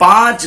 5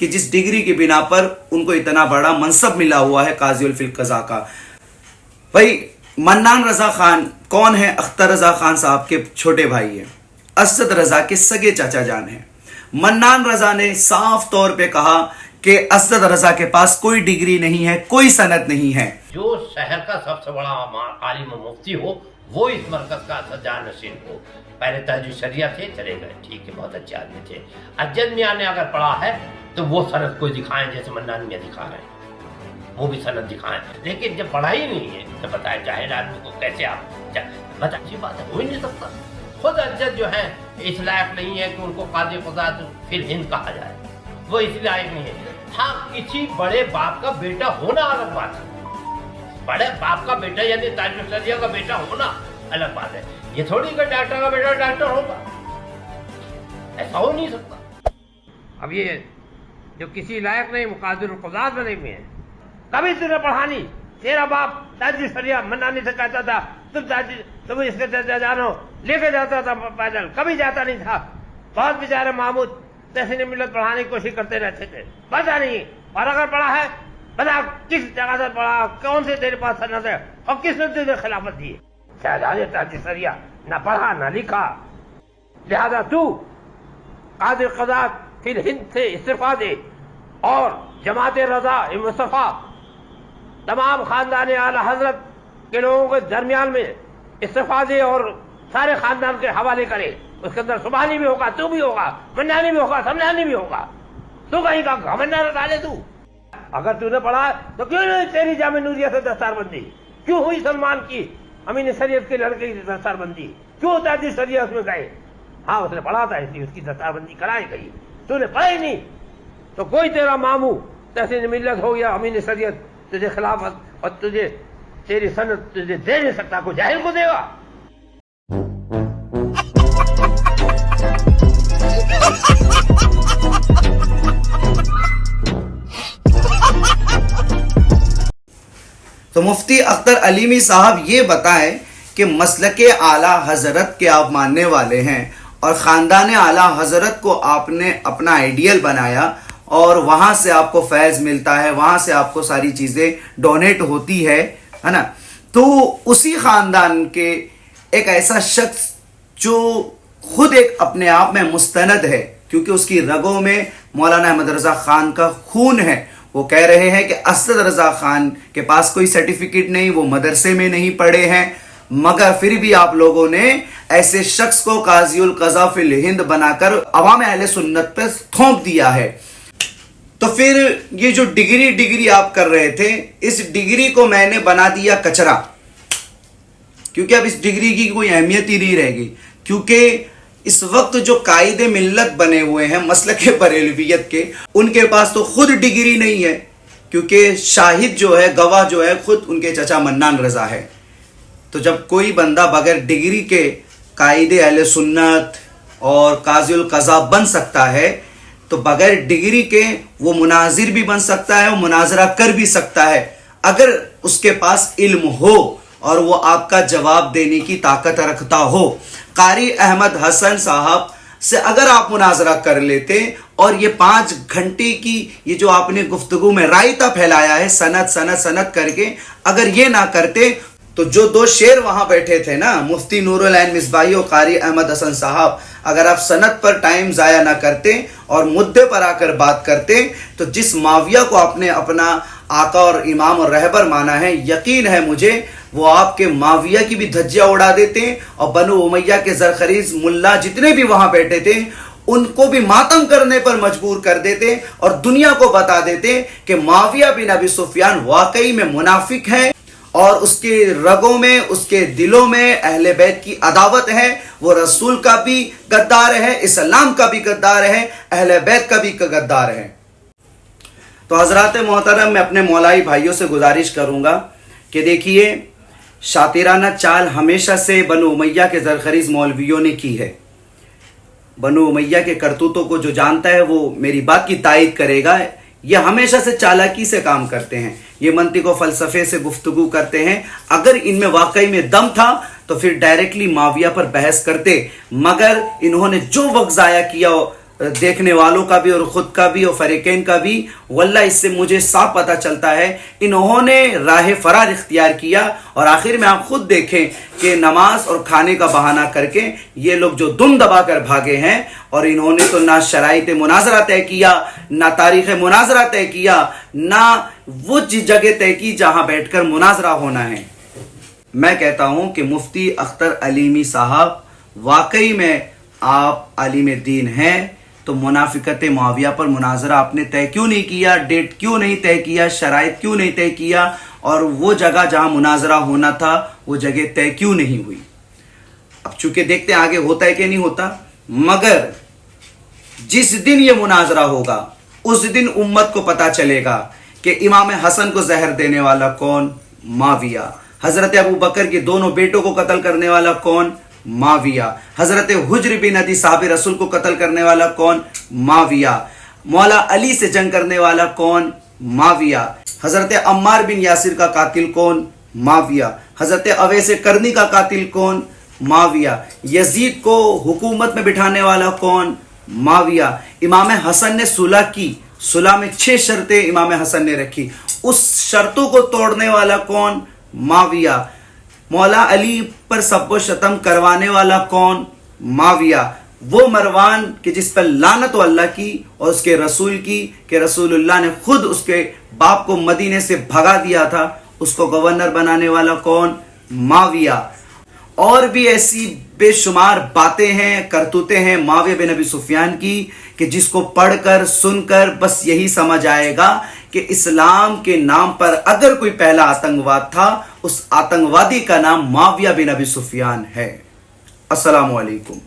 کہ جس ڈگری کی بنا پر ان کو اتنا بڑا منصب ملا ہوا ہے قاضی الفی القضاء کا. بھائی منان رضا خان کون ہے؟ اختر رضا خان صاحب کے چھوٹے بھائی ہیں، اسد رضا کے سگے چاچا جان ہیں. منان رضا نے صاف طور پہ کہا کہ اسد رضا کے پاس کوئی ڈگری نہیں ہے، کوئی سند نہیں ہے. جو شہر کا سب سے بڑا عالم و مفتی ہو وہ اس مرکز کا جان نشین ہو. پہلے تحجید شریعہ تھے، چلے گئے، ٹھیک ہے، بہت اچھے آدمی تھے. اجد میاں نے اگر پڑھا ہے تو وہ سند کوئی دکھائیں، جیسے منان میاں دکھا رہے ہیں، وہ بھی سند دکھائیں. لیکن جب پڑھائی نہیں ہے تو بتائیں جاہل آدمی کو کیسے آپ بتا. اچھی بات ہے، ہو ہی نہیں سکتا. خود اجد جو ہے اس لائق نہیں ہے کہ ان کو قاضی قضات فی الہند کہا جائے، وہ اس لائق نہیں ہے. ہاں، کسی بڑے باپ کا بیٹا ہونا الگ بات ہے. بڑے باپ کا بیٹا یعنی تاجر شریعہ کا بیٹا ہونا الگ بات ہے. یہ تھوڑی کہ ڈاکٹر کا بیٹا ڈاکٹر ہوگا، ایسا ہو نہیں سکتا. اب یہ جو کسی لائق نہیں مقاضی القضات بنے ہوئے ہیں، کبھی تمہیں پڑھانی. تیرا باپ تاجر شریعہ منانی سے کہتا تھا تم اس کے جانو، لے کے جاتا تھا پیدل، کبھی جاتا نہیں تھا. بہت بیچارے محمود تحسین ملت پڑھانے کی کوشش کرتے رہتے تھے، پتا نہیں. اور اگر پڑھا ہے بتا کس جگہ سے پڑھا، کون سے تیرے پاس سند ہے، اور کس نے تجھے خلافت دی. شہزادے تاجر شریعہ نہ پڑھا نہ لکھا، لہذا تو قاضی قضات فی الہند سے استعفیٰ دے اور جماعت رضا مصطفیٰ تمام خاندان اعلی حضرت کے لوگوں کے درمیان میں استعفیٰ دے اور سارے خاندان کے حوالے کرے. اس کے اندر سبحانی بھی ہوگا، تو بھی ہوگا، منانی بھی ہوگا، سمجھانی بھی ہوگا. تو کہیں کا گھمنڈ نہ ڈالے. تو اگر تو نے پڑھا تو کیوں نہیں تیری جامع نوریہ سے دستار بندی؟ کیوں ہوئی سلمان کی امین شریعت کے لڑکے کی دستار بندی؟ کیوں تاجر شریعہ اس میں گئے؟ ہاں، اس نے پڑھا تھا اس لیے اس کی دستار بندی کرائی گئی. تو نے پڑھا ہی نہیں تو کوئی تیرا ماموں تحسین ملت ہو یا امین شریعت تجھے خلافت اور تجھے تیری سند تجھے دے نہیں سکتا. کوئی جاہل کو دے گا؟ تو مفتی اختر علیمی صاحب یہ بتائیں کہ مسلک اعلیٰ حضرت کے آپ ماننے والے ہیں اور خاندان اعلیٰ حضرت کو آپ نے اپنا آئیڈیل بنایا اور وہاں سے آپ کو فیض ملتا ہے، وہاں سے آپ کو ساری چیزیں ڈونیٹ ہوتی ہے نا. تو اسی خاندان کے ایک ایسا شخص جو خود ایک اپنے آپ میں مستند ہے، کیونکہ اس کی رگوں میں مولانا احمد رضا خان کا خون ہے، وہ کہہ رہے ہیں کہ اسد رضا خان کے پاس کوئی سرٹیفکیٹ نہیں، وہ مدرسے میں نہیں پڑھے ہیں، مگر پھر بھی آپ لوگوں نے ایسے شخص کو قاضی القضاء فی الہند بنا کر عوام اہل سنت پہ تھوپ دیا ہے. تو پھر یہ جو ڈگری آپ کر رہے تھے، اس ڈگری کو میں نے بنا دیا کچرا، کیونکہ اب اس ڈگری کی کوئی اہمیت ہی نہیں رہے گی. کیونکہ اس وقت جو قائد ملت بنے ہوئے ہیں مسلک بریلویت کے، ان کے پاس تو خود ڈگری نہیں ہے، کیونکہ شاہد جو ہے، گواہ جو ہے، خود ان کے چچا منان رضا ہے. تو جب کوئی بندہ بغیر ڈگری کے قائد اہل سنت اور قاضی القضاء بن سکتا ہے، تو بغیر ڈگری کے وہ مناظر بھی بن سکتا ہے، وہ مناظرہ کر بھی سکتا ہے، اگر اس کے پاس علم ہو اور وہ آپ کا جواب دینے کی طاقت رکھتا ہو. قاری احمد حسن صاحب سے اگر آپ مناظرہ کر لیتے اور یہ 5 گھنٹے کی یہ جو آپ نے گفتگو میں رائتہ پھیلایا ہے سند کر کے، اگر یہ نہ کرتے تو جو 2 شیر وہاں بیٹھے تھے نا، مفتی نور العین مصباحی اور قاری احمد حسن صاحب، اگر آپ سند پر ٹائم ضائع نہ کرتے اور مدعے پر آ کر بات کرتے، تو جس معاویہ کو آپ نے اپنا آقا اور امام اور رہبر مانا ہے، یقین ہے مجھے وہ آپ کے معاویہ کی بھی دھجیاں اڑا دیتے اور بنو امیہ کے زرخریز ملا جتنے بھی وہاں بیٹھے تھے ان کو بھی ماتم کرنے پر مجبور کر دیتے اور دنیا کو بتا دیتے کہ معاویہ بن ابی سفیان واقعی میں منافق ہے اور اس کے رگوں میں، اس کے دلوں میں اہل بیت کی عداوت ہے، وہ رسول کا بھی غدار ہے، اسلام کا بھی غدار ہے، اہل بیت کا بھی غدار ہے. تو حضرات محترم، میں اپنے مولائی بھائیوں سے گزارش کروں گا کہ دیکھیے، شاطرانہ چال ہمیشہ سے بنو امیہ کے زرخریز مولویوں نے کی ہے. بنو امیہ کے کرتوتوں کو جو جانتا ہے وہ میری بات کی تائید کرے گا. یہ ہمیشہ سے چالاکی سے کام کرتے ہیں، یہ منطق و فلسفے سے گفتگو کرتے ہیں. اگر ان میں واقعی میں دم تھا تو پھر ڈائریکٹلی معاویہ پر بحث کرتے، مگر انہوں نے جو وقت ضائع کیا دیکھنے والوں کا بھی اور خود کا بھی اور فریقین کا بھی. واللہ اس سے مجھے صاف پتہ چلتا ہے انہوں نے راہ فرار اختیار کیا اور آخر میں آپ خود دیکھیں کہ نماز اور کھانے کا بہانہ کر کے یہ لوگ جو دم دبا کر بھاگے ہیں. اور انہوں نے تو نہ شرائط مناظرہ طے کیا، نہ تاریخ مناظرہ طے کیا، نہ وہ جگہ طے کی جہاں بیٹھ کر مناظرہ ہونا ہے. میں کہتا ہوں کہ مفتی اختر علیمی صاحب واقعی میں آپ عالم دین ہیں، تو منافقت معاویہ پر مناظرہ آپ نے طے کیوں نہیں کیا؟ ڈیٹ کیوں نہیں طے کیا؟ شرائط کیوں نہیں طے کیا؟ اور وہ جگہ جہاں مناظرہ ہونا تھا وہ جگہ طے کیوں نہیں ہوئی؟ اب چونکہ دیکھتے ہیں آگے ہوتا ہے کہ نہیں ہوتا. مگر جس دن یہ مناظرہ ہوگا اس دن امت کو پتا چلے گا کہ امام حسن کو زہر دینے والا کون؟ معاویہ. حضرت ابو بکر کے دونوں بیٹوں کو قتل کرنے والا کون؟ معاویہ. حضرت حجر بن عدی صحابی رسول کو قتل کرنے والا کون؟ معاویہ. مولا علی سے جنگ کرنے والا کون؟ معاویہ. حضرت عمار بن یاسر کا قاتل کون؟ معاویہ. حضرت اویس کرنی کا قاتل کون؟ معاویہ. یزید کو حکومت میں بٹھانے والا کون؟ معاویہ. امام حسن نے صلح کی، صلح میں 6 شرطیں امام حسن نے رکھی، اس شرطوں کو توڑنے والا کون؟ معاویہ. مولا علی پر سب و شتم کروانے والا کون؟ معاویہ. وہ مروان کہ جس پر لعنت و اللہ کی اور اس کے رسول کی، کہ رسول اللہ نے خود اس کے باپ کو مدینے سے بھگا دیا تھا، اس کو گورنر بنانے والا کون؟ معاویہ. اور بھی ایسی بے شمار باتیں ہیں، کرتوتیں ہیں معاویہ بن ابی سفیان کی کہ جس کو پڑھ کر سن کر بس یہی سمجھ آئے گا کہ اسلام کے نام پر اگر کوئی پہلا آتنکواد تھا، اس آتنکوادی کا نام معاویہ بن ابی سفیان ہے. السلام علیکم.